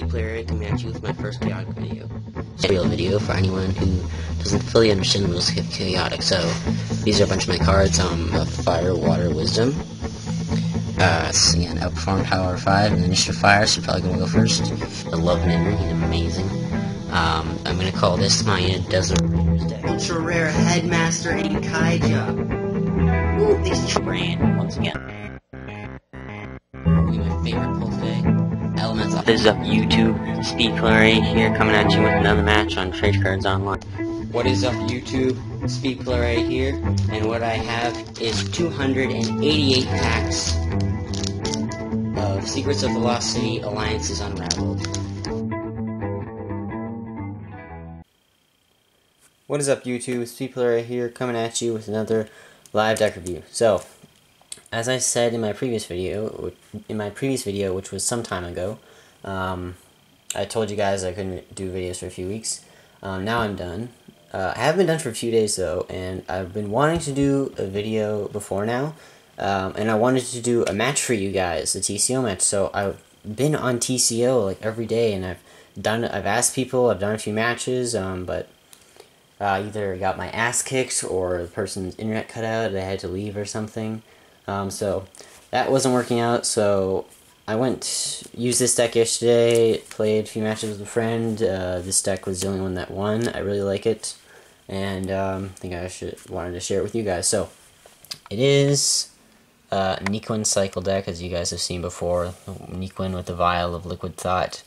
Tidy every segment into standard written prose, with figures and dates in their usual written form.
Player coming at you with my first chaotic video. Real video for anyone who doesn't fully understand the rules of chaotic. So these are a bunch of my cards. Fire, Water, Wisdom. So again, Outperform, Power 5, and Initiative Fire. So you're probably gonna go first. The Love Mender, he's amazing. I'm gonna call this my Desert Raiders deck. Ultra Rare Headmaster and Kaija. Ooh, these brand once again. Probably my favorite pull today. Elemental. This is up YouTube. Speed Player 8 here, coming at you with another match on Trade Cards Online. What is up YouTube? Speed Player 8 here, and what I have is 288 packs of Secrets of Velocity Alliances Unraveled. What is up YouTube? Speed Player 8 here, coming at you with another live deck review. So, as I said in my previous video, which was some time ago, I told you guys I couldn't do videos for a few weeks. Now I'm done. I haven't been done for a few days though, and I've been wanting to do a video before now, and I wanted to do a match for you guys, a TCO match. So I've been on TCO like every day, and I've asked people, I've done a few matches, but either got my ass kicked or the person's internet cut out, they had to leave or something. So that wasn't working out, so I used this deck yesterday, played a few matches with a friend. This deck was the only one that won. I really like it, and I think I wanted to share it with you guys. So it is a Neekwin cycle deck, as you guys have seen before. Neekwin with the Vial of Liquid Thought,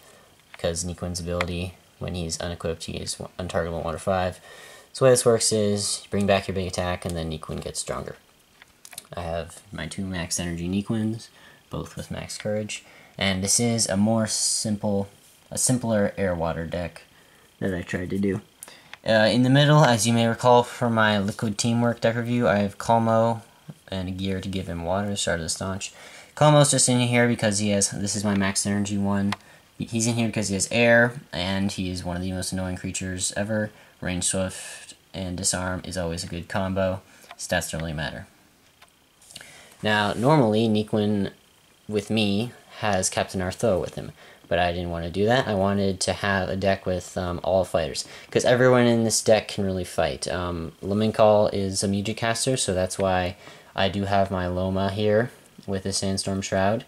because Neekwin's ability, when he's unequipped, he is untargetable 1 or 5. So the way this works is, you bring back your big attack, and then Neekwin gets stronger. I have my 2 max energy Neekwins, both with max courage, and this is a simpler air-water deck that I tried to do. In the middle, as you may recall from my Liquid Teamwork deck review, I have Calmo and a gear to give him water, Start of the Staunch. Calmo's just in here because this is my max energy one. He's in here because he has air, and he is one of the most annoying creatures ever. Range Swift and Disarm is always a good combo. Stats don't really matter. Now, normally, Neekwin, with me, has Captain Artho with him, but I didn't want to do that. I wanted to have a deck with all fighters, because everyone in this deck can really fight. Laminkal is a Music Caster, so that's why I do have my Loma here with the Sandstorm Shroud,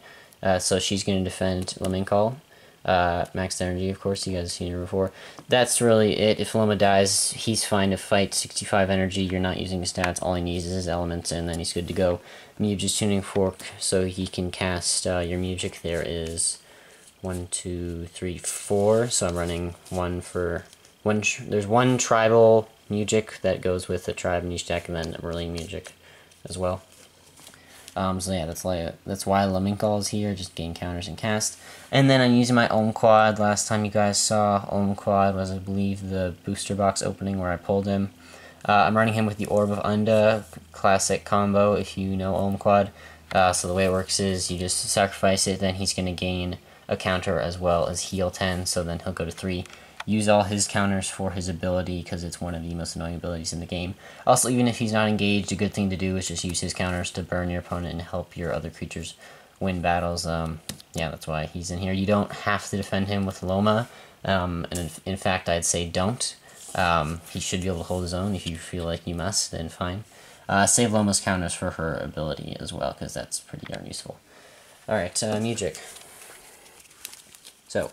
so she's going to defend Laminkal. Max energy, of course, you guys have seen her before. That's really it. If Loma dies, he's fine to fight. 65 energy, you're not using his stats, all he needs is his elements, and then he's good to go. Muge's Tuning Fork, so he can cast your Music. There is 1, 2, 3, 4, so I'm running there's one tribal Music that goes with the tribe in each deck, and then a Merlin Music as well. So yeah, that's why Laminkal is here, just gain counters and cast. And then I'm using my Olm Quad. Last time you guys saw Olm Quad was, I believe, the booster box opening where I pulled him. I'm running him with the Orb of Unda, classic combo if you know Olm Quad. So the way it works is you just sacrifice it, then he's going to gain a counter as well as heal 10, so then he'll go to 3. Use all his counters for his ability, because it's one of the most annoying abilities in the game. Also, even if he's not engaged, a good thing to do is just use his counters to burn your opponent and help your other creatures win battles. Yeah, that's why he's in here. You don't have to defend him with Loma, and in fact, I'd say don't. He should be able to hold his own. If you feel like you must, then fine. Save Loma's counters for her ability as well, because that's pretty darn useful. Alright, Music. So,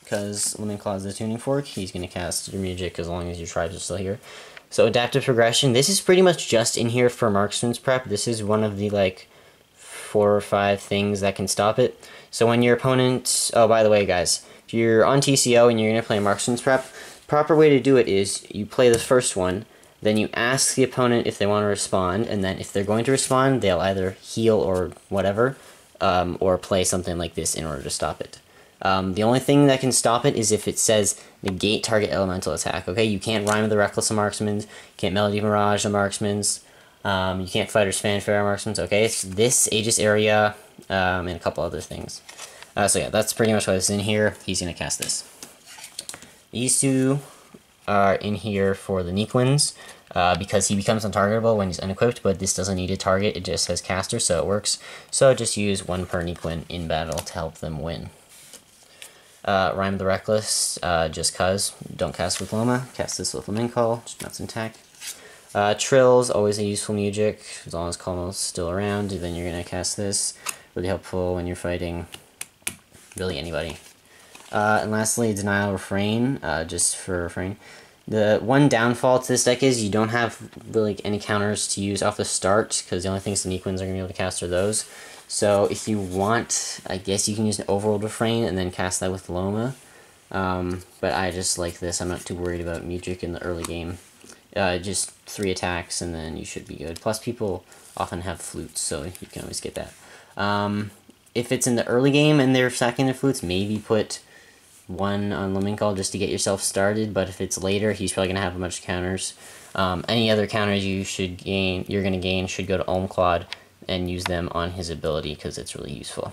because Laminkal has the Tuning Fork, he's going to cast your Music as long as your tribes are still here. So, Adaptive Progression, this is pretty much just in here for Marksman's Prep. This is one of the, 4 or 5 things that can stop it. So when your opponent... Oh, by the way, guys, if you're on TCO and you're going to play Marksman's Prep, proper way to do it is you play the first one, then you ask the opponent if they want to respond, and then if they're going to respond, they'll either heal or whatever, or play something like this in order to stop it. The only thing that can stop it is if it says negate target elemental attack. Okay, you can't Rhyme of the Reckless on Marksman's, you can't Melody Mirage on Marksman's, you can't Fighter's Fanfare on Marksman's. Okay, it's this Aegis area, and a couple other things. So yeah, that's pretty much what is in here. He's going to cast this. These 2 are in here for the Neekwins, because he becomes untargetable when he's unequipped, but this doesn't need a target, it just says caster, so it works. So just use 1 per Neekwin in battle to help them win. Rhyme of the Reckless, just cuz. Don't cast with Loma. Cast this with Lamencall, just nuts and tack. Trills, always a useful music, as long as Colonel's still around, then you're going to cast this. Really helpful when you're fighting really anybody. And lastly, Denial Refrain, just for Refrain. The one downfall to this deck is you don't have really any counters to use off the start, because the only things the Neekwins are going to be able to cast are those. So if you want, I guess you can use an Overworld Refrain and then cast that with Loma. But I just like this. I'm not too worried about music in the early game. Just 3 attacks and then you should be good. Plus people often have flutes, so you can always get that. If it's in the early game and they're stacking their flutes, maybe put 1 on Lamencall just to get yourself started, but if it's later, he's probably going to have a bunch of counters. Any other counters you're going to gain should go to Olmclad and use them on his ability, because it's really useful.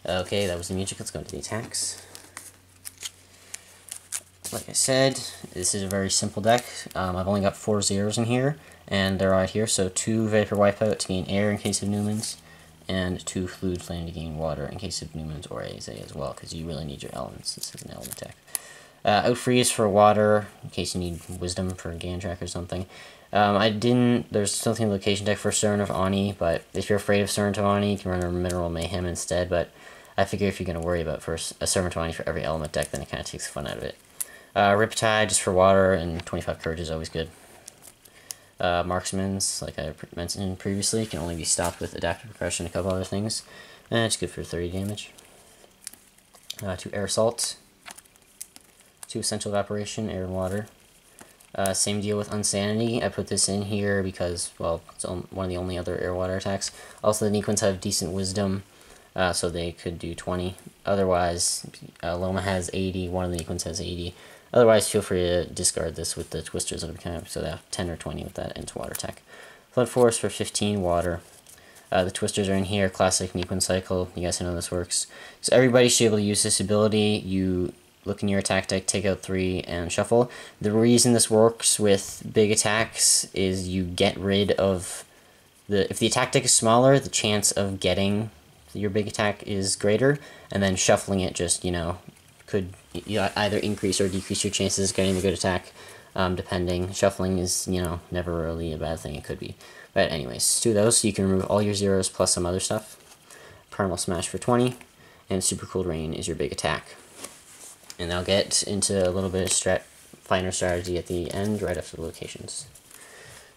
Okay, that was the music. Let's go into the attacks. Like I said, this is a very simple deck. I've only got 4 zeros in here, and they're right here. So 2 Vapor Wipeout to gain air in case of Newman's, and 2 Fluid Flame to gain water in case of Newman's or Aze as well, because you really need your elements. This is an element deck. Outfreeze for water, in case you need Wisdom for a Gan Track or something. There's something in the location deck for Servant of Ani, but if you're afraid of Servant of Ani, you can run a Mineral Mayhem instead, but I figure if you're going to worry about a Servant of Ani for every element deck, then it kind of takes the fun out of it. Riptide, just for water, and 25 courage is always good. Marksman's, like I mentioned previously, can only be stopped with Adaptive Percussion and a couple other things. And it's good for 30 damage. 2 Air Assault. 2 Essential Evaporation, air and water. Same deal with Unsanity. I put this in here because, well, it's one of the only other air-water attacks. Also, the Neekwins have decent Wisdom, so they could do 20. Otherwise, Loma has 80, one of the Neekwins has 80. Otherwise, feel free to discard this with the Twisters that become, so they have 10 or 20 with that, and it's water attack. Flood Force for 15, water. The Twisters are in here, classic Neekwin cycle. You guys know how this works. So everybody should be able to use this ability. You look in your attack deck, take out 3, and shuffle. The reason this works with big attacks is you get rid of if the attack deck is smaller, the chance of getting your big attack is greater, and then shuffling it just, could either increase or decrease your chances of getting a good attack, depending. Shuffling is, never really a bad thing. It could be. But anyways, 2 of those, so you can remove all your zeros plus some other stuff. Primal Smash for 20, and Super Cold Rain is your big attack. And I'll get into a little bit of finer strategy at the end, right after the locations.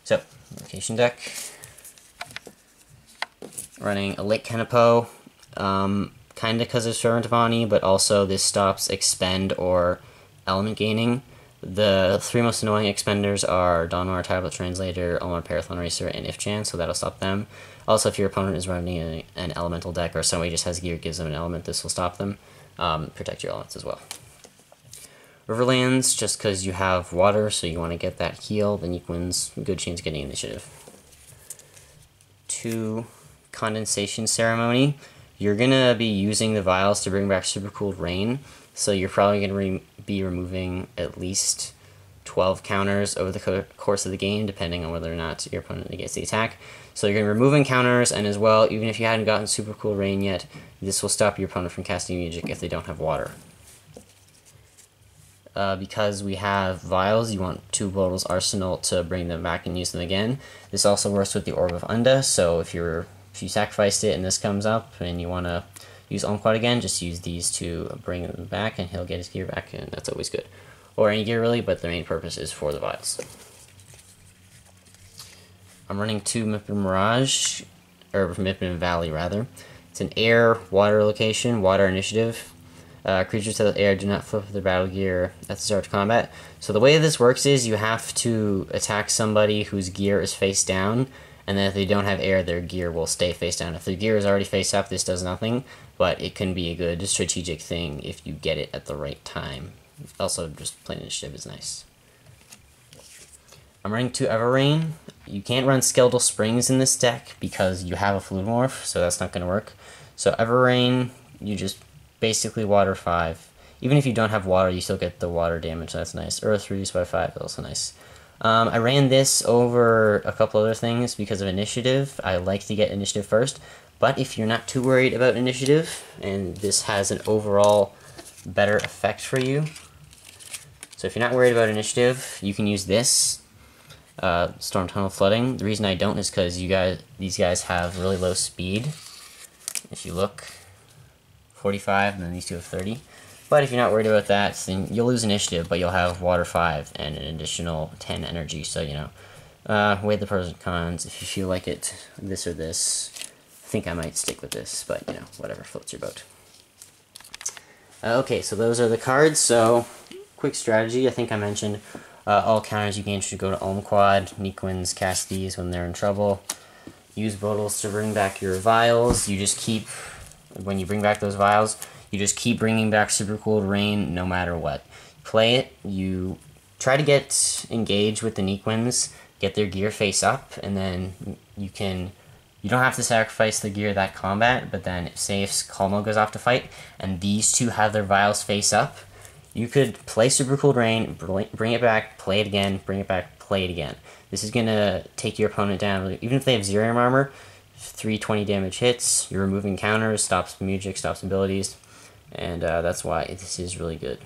So, location deck. Running a Lake Kenepo, kind of because of Servant of Ani, but also this stops expend or element gaining. The 3 most annoying expenders are Donmar, Tablet Translator, Omar Parathon Racer, and Ifchan, so that'll stop them. Also, if your opponent is running an elemental deck or somebody just has gear gives them an element, this will stop them. Protect your elements as well. Riverlands, just because you have water, so you want to get that heal, then Neekwin's good chance of getting initiative. 2 Condensation Ceremony. You're going to be using the vials to bring back Super Cooled Rain, so you're probably going to be removing at least 12 counters over the course of the game, depending on whether or not your opponent gets the attack. So you're going to be removing counters, and as well, even if you hadn't gotten Super Cooled Rain yet, this will stop your opponent from casting music if they don't have water. Because we have vials, you want 2 Bottles Arsenal to bring them back and use them again. This also works with the Orb of Unda, so if you sacrificed it and this comes up and you want to use Olmclad again, just use these to bring them back and he'll get his gear back, and that's always good. Or any gear really, but the main purpose is for the vials. I'm running 2 Mipin Mirage, or Mipin Valley rather. It's an air-water location, water initiative. Creatures to the air do not flip their battle gear at the start of combat. So the way this works is you have to attack somebody whose gear is face down, and then if they don't have air, their gear will stay face down. If their gear is already face up, this does nothing, but it can be a good strategic thing if you get it at the right time. Also, just plain initiative is nice. I'm running 2 Everrain. You can't run Skeletal Springs in this deck because you have a Fluid Morph, so that's not going to work. So Everrain, you just basically water 5. Even if you don't have water, you still get the water damage, so that's nice. Earth reduced by 5 is also nice. I ran this over a couple other things because of initiative. I like to get initiative first, But if you're not too worried about initiative, and this has an overall better effect for you, so if you're not worried about initiative, you can use this Storm Tunnel Flooding. The reason I don't is because these guys have really low speed. If you look, 45, and then these two have 30. But if you're not worried about that, then you'll lose initiative, but you'll have water 5 and an additional 10 energy. So, you know, weigh the pros and cons. If you feel like it, this or this, I think I might stick with this, but, you know, whatever floats your boat. Okay, so those are the cards. So, quick strategy. I think I mentioned all counters you gain should go to Ulm Quad. Neekwins cast these when they're in trouble. Use bottles to bring back your vials. You just keep, when you bring back those vials, you just keep bringing back Super Cold Rain no matter what. Play it, you try to get engaged with the Neekwins, get their gear face up, and then you don't have to sacrifice the gear that combat, but then say if Kalmo goes off to fight, and these two have their vials face up, you could play Super Cold Rain, bring it back, play it again, bring it back, play it again. This is going to take your opponent down, even if they have 0 armor, 320 damage hits, you're removing counters, stops music, stops abilities, and that's why this is really good.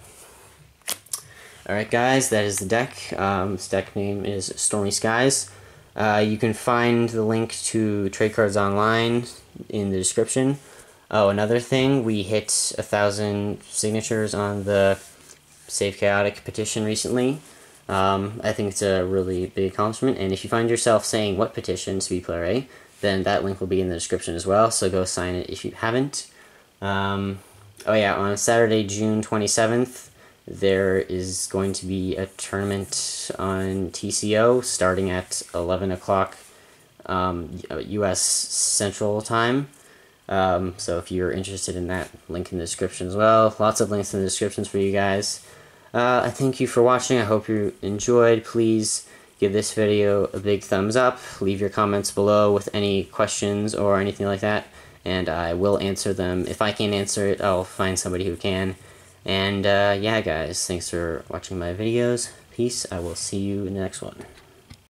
Alright guys, that is the deck. This deck name is Stormy Skies. You can find the link to trade cards online in the description. Oh, another thing, we hit 1,000 signatures on the Save Chaotic petition recently. I think it's a really big accomplishment, and if you find yourself saying what petition, Speed Player A, then that link will be in the description as well, so go sign it if you haven't. Oh yeah, on Saturday, June 27th, there is going to be a tournament on TCO starting at 11 o'clock US Central Time. So if you're interested in that, link in the description as well. Lots of links in the descriptions for you guys. I thank you for watching. I hope you enjoyed. Please give this video a big thumbs up. Leave your comments below with any questions or anything like that, and I will answer them. If I can't answer it, I'll find somebody who can. And yeah guys, thanks for watching my videos. Peace. I will see you in the next one.